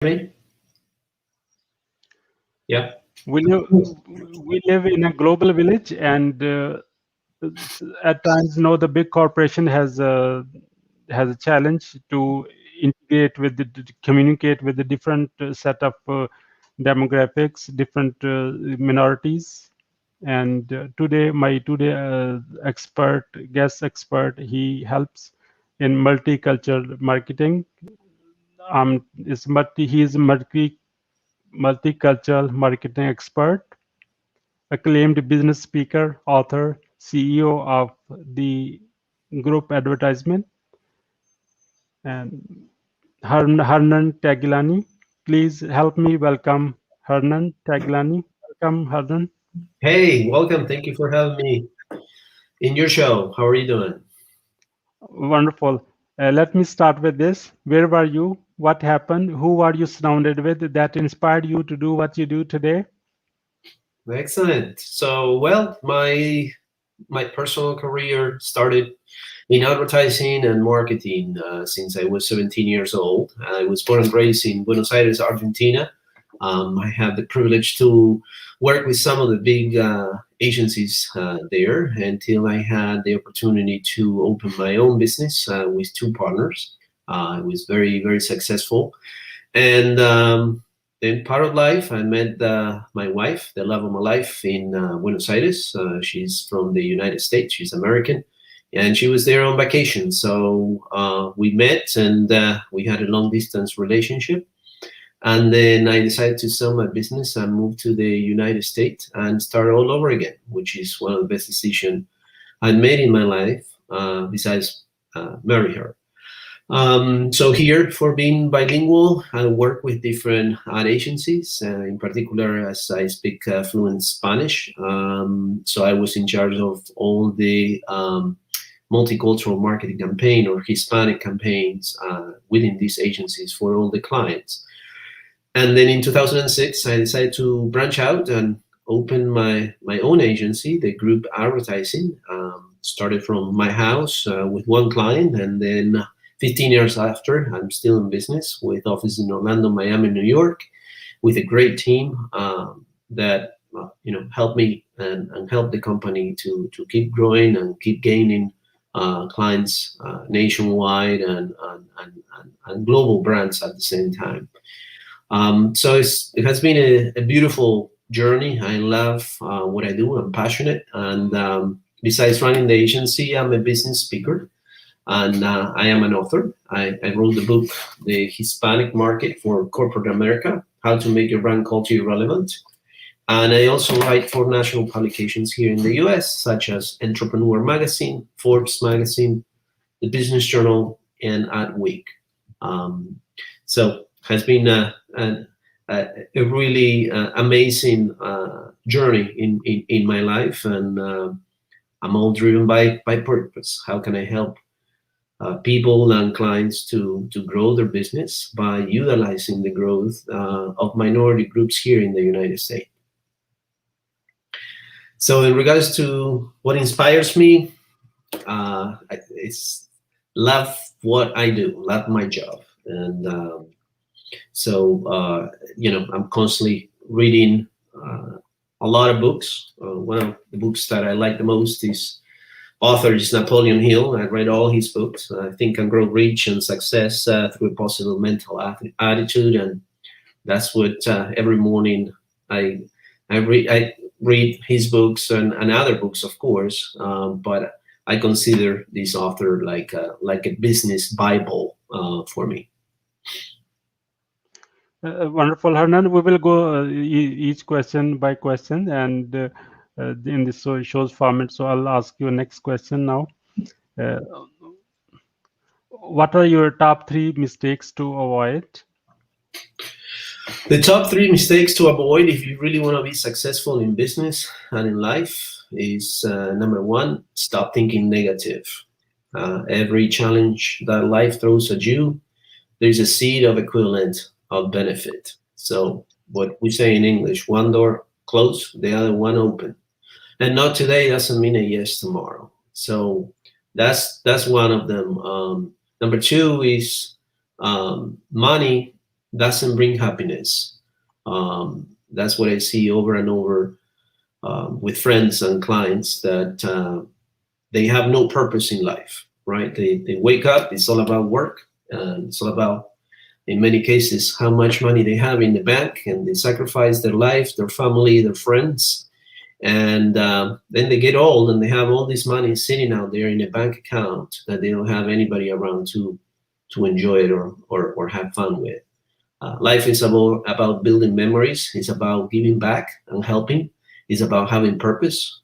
Me? Yeah. We live in a global village, and at times, the big corporation has a challenge to integrate with communicate with the different set of demographics, different minorities. And my guest expert, he helps in multicultural marketing. He is a multicultural marketing expert, acclaimed business speaker, author, CEO of the group advertisement, and Hernan Tagliani. Please help me welcome Hernan Tagliani. Welcome, Hernan. Hey, welcome. Thank you for having me in your show. How are you doing? Wonderful. Let me start with this. Where were you? What happened? Who are you surrounded with that inspired you to do what you do today? Excellent. So, well, my personal career started in advertising and marketing since I was 17 years old. I was born and raised in Buenos Aires, Argentina. I had the privilege to work with some of the big agencies there until I had the opportunity to open my own business with two partners. I was very, very successful. And then part of life, I met my wife, the love of my life, in Buenos Aires. She's from the United States. She's American, and she was there on vacation. So we met, and we had a long distance relationship. And then I decided to sell my business and move to the United States and start all over again, which is one of the best decisions I made in my life, besides marry her. So here, for being bilingual, I work with different ad agencies, in particular as I speak fluent Spanish. So I was in charge of all the multicultural marketing campaign or Hispanic campaigns within these agencies for all the clients. And then in 2006, I decided to branch out and open my own agency, the group advertising. Started from my house with one client, and then 15 years after, I'm still in business with offices in Orlando, Miami, New York, with a great team that helped me and helped the company to keep growing and keep gaining clients nationwide and global brands at the same time. So it has been a beautiful journey. I love what I do. I'm passionate, and besides running the agency, I'm a business speaker. And I am an author. I wrote the book, The Hispanic Market for Corporate America, How to Make Your Brand Culture Relevant. And I also write for national publications here in the US, such as Entrepreneur Magazine, Forbes Magazine, the Business Journal, and Adweek. So has been a really amazing journey in my life. And I'm all driven by purpose. How can I help people and clients to grow their business by utilizing the growth of minority groups here in the United States? So in regards to what inspires me, it's love what I do, love my job. And I'm constantly reading a lot of books. One of the books that I like the most is author is Napoleon Hill. I read all his books. Think and Grow Rich and Success through a Positive Mental Attitude, and that's what every morning I read his books and other books, of course. But I consider this author like a business Bible for me. Wonderful, Hernan. We will go each question by question, and in this show's format. So I'll ask you next question now. Uh, what are your top 3 mistakes to avoid? The top 3 mistakes to avoid if you really want to be successful in business and in life is number 1, stop thinking negative. Every challenge that life throws at you, there's a seed of equivalent of benefit. So what we say in English, one door closed, the other one open. And not today doesn't mean a yes tomorrow. So that's one of them. Number 2 is money doesn't bring happiness. That's what I see over and over with friends and clients, that they have no purpose in life, right? They wake up, it's all about work, and it's all about, in many cases, how much money they have in the bank, and they sacrifice their life, their family, their friends, and then they get old and they have all this money sitting out there in a bank account that they don't have anybody around to enjoy it, or have fun with. Life is about building memories. It's about giving back and helping. It's about having purpose.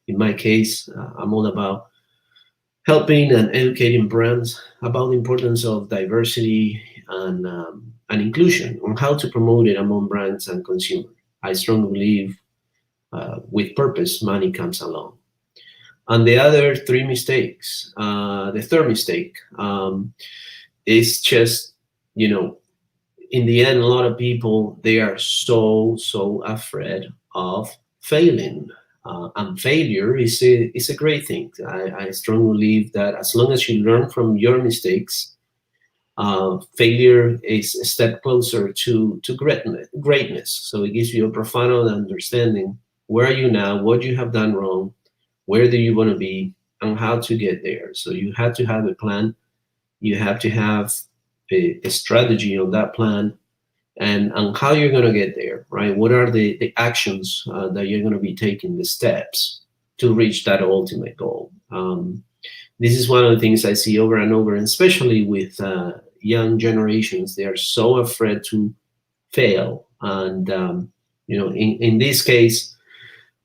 In my case, I'm all about helping and educating brands about the importance of diversity and inclusion, on how to promote it among brands and consumers. I strongly believe with purpose, money comes along. And the other three mistakes, the third mistake is just, you know, in the end, a lot of people, they are so afraid of failing. And failure is a great thing. I strongly believe that as long as you learn from your mistakes, failure is a step closer to greatness. So it gives you a profound understanding, where are you now, what you have done wrong, where do you want to be, and how to get there. So you have to have a plan. You have to have a strategy on that plan, and how you're going to get there, right? What are the actions that you're going to be taking, the steps to reach that ultimate goal? This is one of the things I see over and over, and especially with young generations. They are so afraid to fail. And, in this case,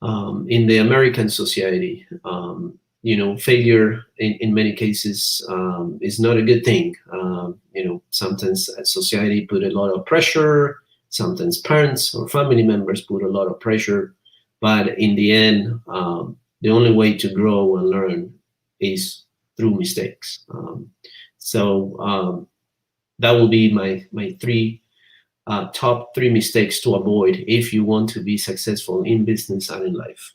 in the American society, failure in many cases is not a good thing. Sometimes society put a lot of pressure, sometimes parents or family members put a lot of pressure, but in the end, the only way to grow and learn is through mistakes. That will be my top three mistakes to avoid if you want to be successful in business and in life.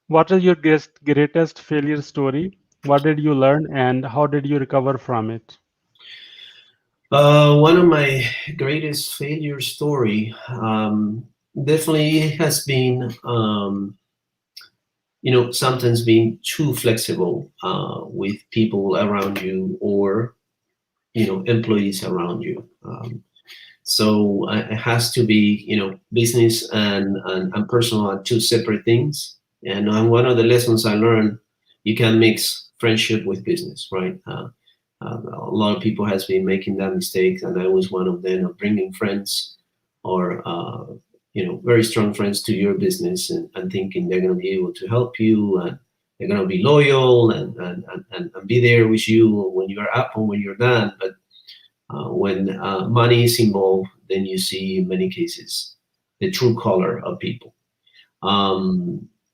What is your greatest failure story? What did you learn and how did you recover from it? One of my greatest failure story definitely has been, sometimes being too flexible with people around you, or employees around you. So it has to be, business and personal are two separate things. And one of the lessons I learned, you can mix friendship with business, right? A lot of people has been making that mistake, and I was one of them, of bringing friends or very strong friends to your business, and thinking they're going to be able to help you, and they're going to be loyal and be there with you when you're up and when you're down. But when money is involved, then you see in many cases the true color of people.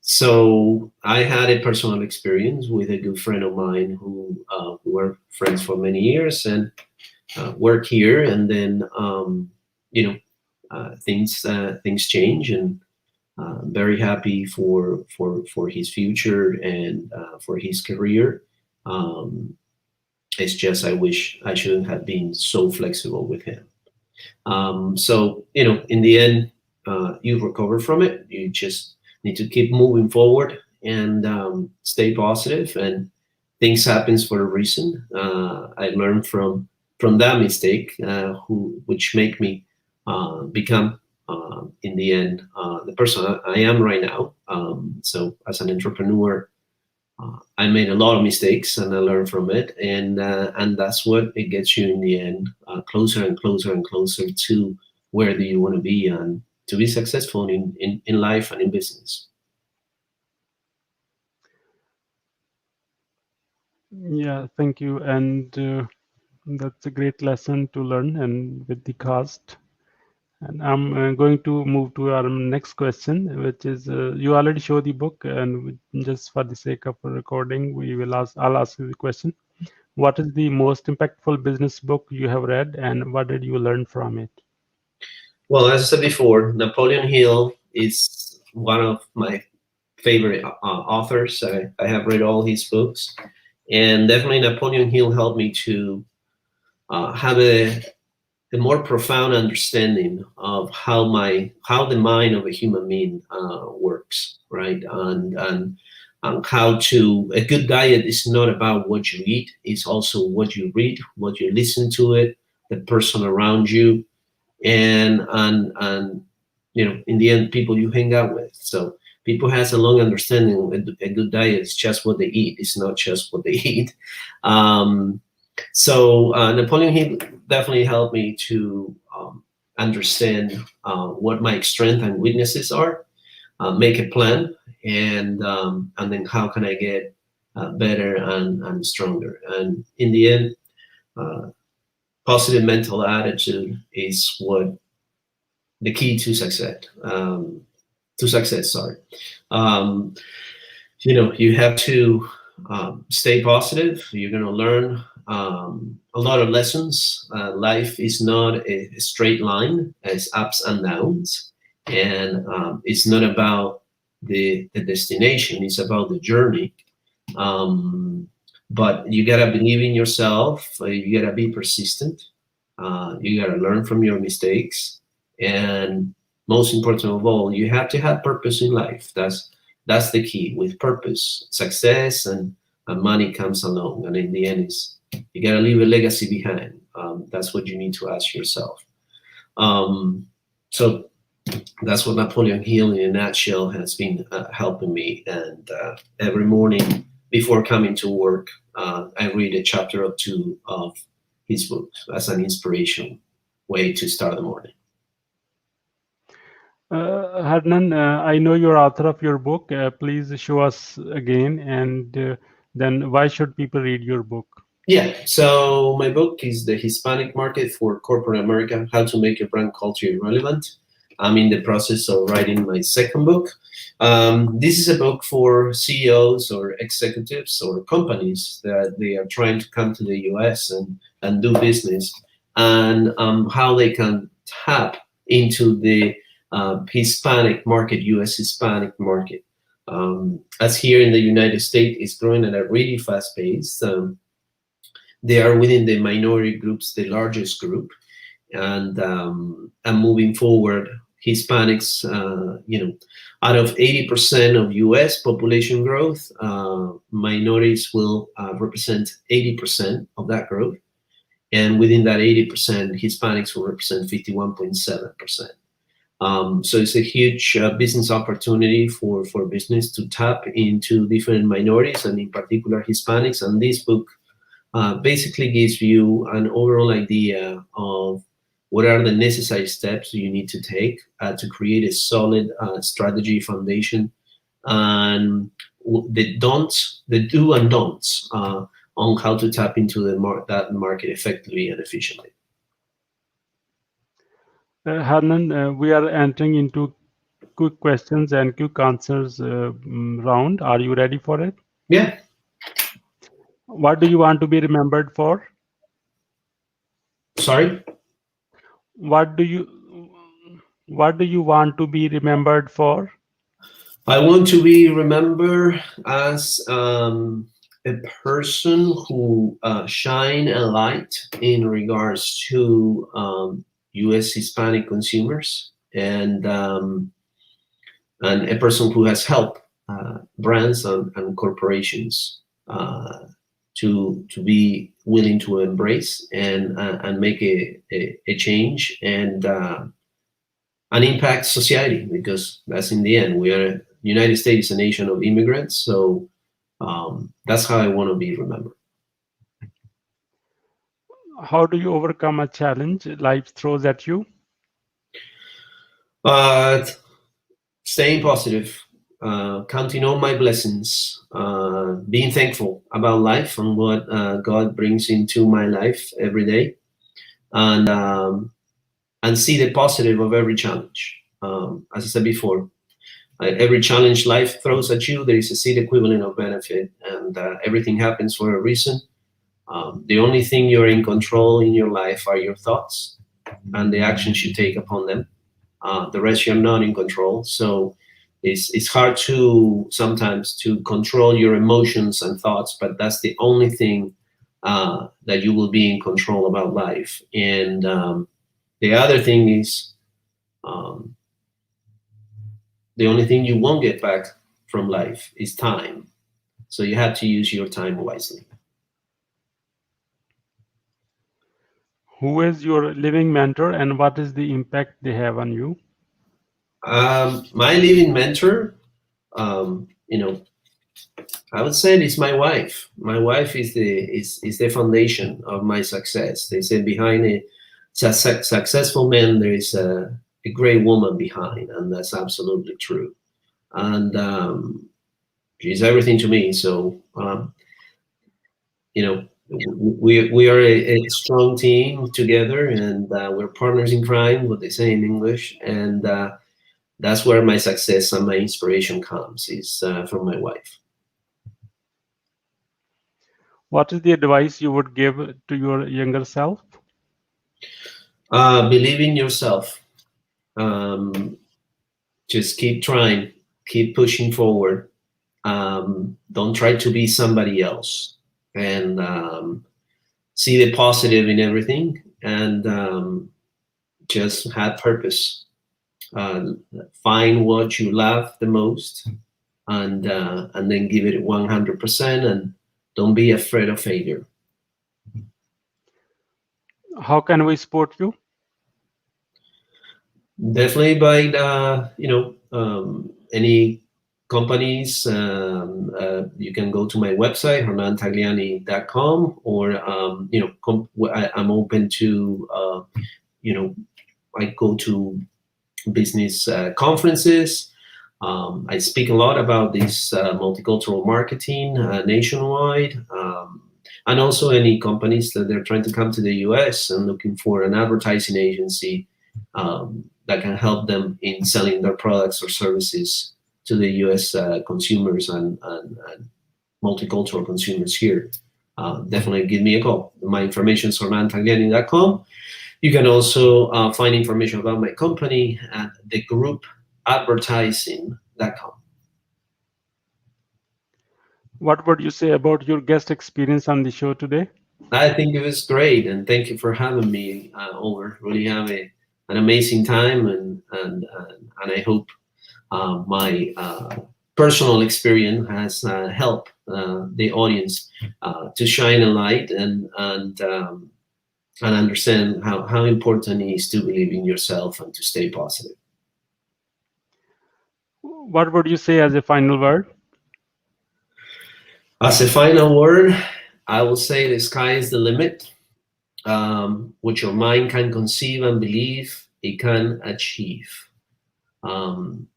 So I had a personal experience with a good friend of mine who were friends for many years, and work here, and then things change, and very happy for his future and for his career. It's just I wish I shouldn't have been so flexible with him. So in the end, you recover from it. You just need to keep moving forward and stay positive, and things happens for a reason. I learned from that mistake, which make me become in the end the person I am right now. So as an entrepreneur, I made a lot of mistakes, and I learned from it, and that's what it gets you in the end, closer and closer and closer to where do you want to be, and to be successful in life and in business. Yeah, thank you. And that's a great lesson to learn, and with the cost. And I'm going to move to our next question, which is you already show the book, and just for the sake of recording, I'll ask you the question. What is the most impactful business book you have read, and what did you learn from it? Well, as I said before, Napoleon Hill is one of my favorite authors. I have read all his books, and definitely Napoleon Hill helped me to have a more profound understanding of how the mind of a human being works, right? And how to a good diet is not about what you eat; it's also what you read, what you listen to it, the person around you, and in the end, people you hang out with. So people has a long understanding. A good diet is just what they eat. It's not just what they eat. Um, so Napoleon Hill definitely helped me to understand what my strengths and weaknesses are, make a plan, and then how can I get better and stronger. And in the end, uh, positive mental attitude is what the key to success. Sorry. Um, you have to stay positive. You're going to learn a lot of lessons. Life is not a straight line, it's ups and downs, and it's not about the destination, it's about the journey. But you got to believe in yourself, you got to be persistent, you got to learn from your mistakes, and most important of all, you have to have purpose in life. That's the key. With purpose, success and money comes along, and in the end, is you got to leave a legacy behind. That's what you need to ask yourself. So that's what Napoleon Hill, in a nutshell, has been helping me. And every morning before coming to work, I read a chapter or two of his book as an inspiration way to start the morning. Hernan, I know you're author of your book. Please show us again, and then why should people read your book? Yeah, so my book is The Hispanic Market for Corporate America, How to Make Your Brand Culture Relevant. I'm in the process of writing my second book. This is a book for CEOs or executives or companies that they are trying to come to the US and do business, and how they can tap into the Hispanic market, US Hispanic market. As here in the United States, it's growing at a really fast pace. They are within the minority groups, the largest group, and moving forward, Hispanics, out of 80% of U.S. population growth, minorities will represent 80% of that growth, and within that 80%, Hispanics will represent 51.7%. So it's a huge business opportunity for business to tap into different minorities, and in particular Hispanics. And this book basically gives you an overall idea of what are the necessary steps you need to take to create a solid strategy foundation, and the do and don'ts on how to tap into that market effectively and efficiently. Hernan, we are entering into quick questions and quick answers round. Are you ready for it? Yeah. What do you want to be remembered for? Sorry? What do you want to be remembered for? I want to be remembered as a person who shine a light in regards to U.S. Hispanic consumers, and a person who has helped brands and corporations to be willing to embrace and make a change and impact society, because that's in the end, United States is a nation of immigrants, so that's how I want to be remembered. How do you overcome a challenge life throws at you? Staying positive, counting on my blessings, being thankful about life and what God brings into my life every day, and see the positive of every challenge. As I said before, every challenge life throws at you, there is a seed equivalent of benefit, and everything happens for a reason. The only thing you're in control in your life are your thoughts and the actions you take upon them. The rest you're not in control. So it's hard to sometimes to control your emotions and thoughts, but that's the only thing that you will be in control about life. And the other thing is, um, the only thing you won't get back from life is time. So you have to use your time wisely. Who is your living mentor and what is the impact they have on you? My living mentor, you know, I would say it's my wife. My wife is the foundation of my success. They say behind a successful man there is a great woman behind, and that's absolutely true. And she's everything to me. So you know, we are a strong team together, and we're partners in crime, what they say in English, and that's where my success and my inspiration comes, is from my wife. What is the advice you would give to your younger self? Believe in yourself. Um, just keep trying, keep pushing forward. Don't try to be somebody else, and see the positive in everything, and just have purpose. Uh, Find what you love the most, and then give it 100%, and don't be afraid of failure. How can we support you? Definitely by any companies. You can go to my website hernantagliani.com, or I'm open to I go to business conferences. I speak a lot about this multicultural marketing nationwide, and also any companies that they're trying to come to the US and looking for an advertising agency that can help them in selling their products or services to the US consumers and multicultural consumers here. Definitely give me a call. My information is hernantagliani.com. You can also find information about my company at thegroupadvertising.com. What would you say about your guest experience on the show today? I think it was great, and thank you for having me over. Really have an amazing time, and I hope my personal experience has helped the audience to shine a light and understand how important it is to believe in yourself and to stay positive. What would you say as a final word? As a final word, I will say the sky is the limit. What your mind can conceive and believe, it can achieve. Um,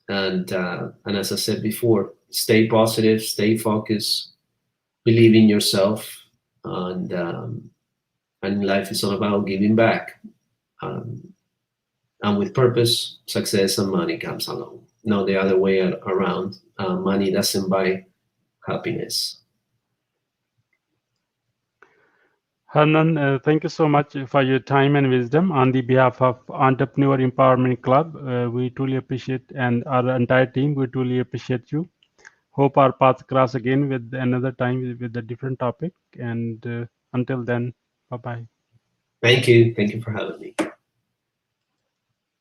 and as I said before, stay positive, stay focused, believe in yourself, and life is all about giving back. And with purpose, success and money comes along. No, the other way around. Money doesn't buy happiness. Hernan, thank you so much for your time and wisdom. On the behalf of Entrepreneur Empowerment Club, we truly appreciate, and our entire team, we truly appreciate you. Hope our paths cross again with another time with a different topic. And until then, bye-bye. Thank you. Thank you for having me.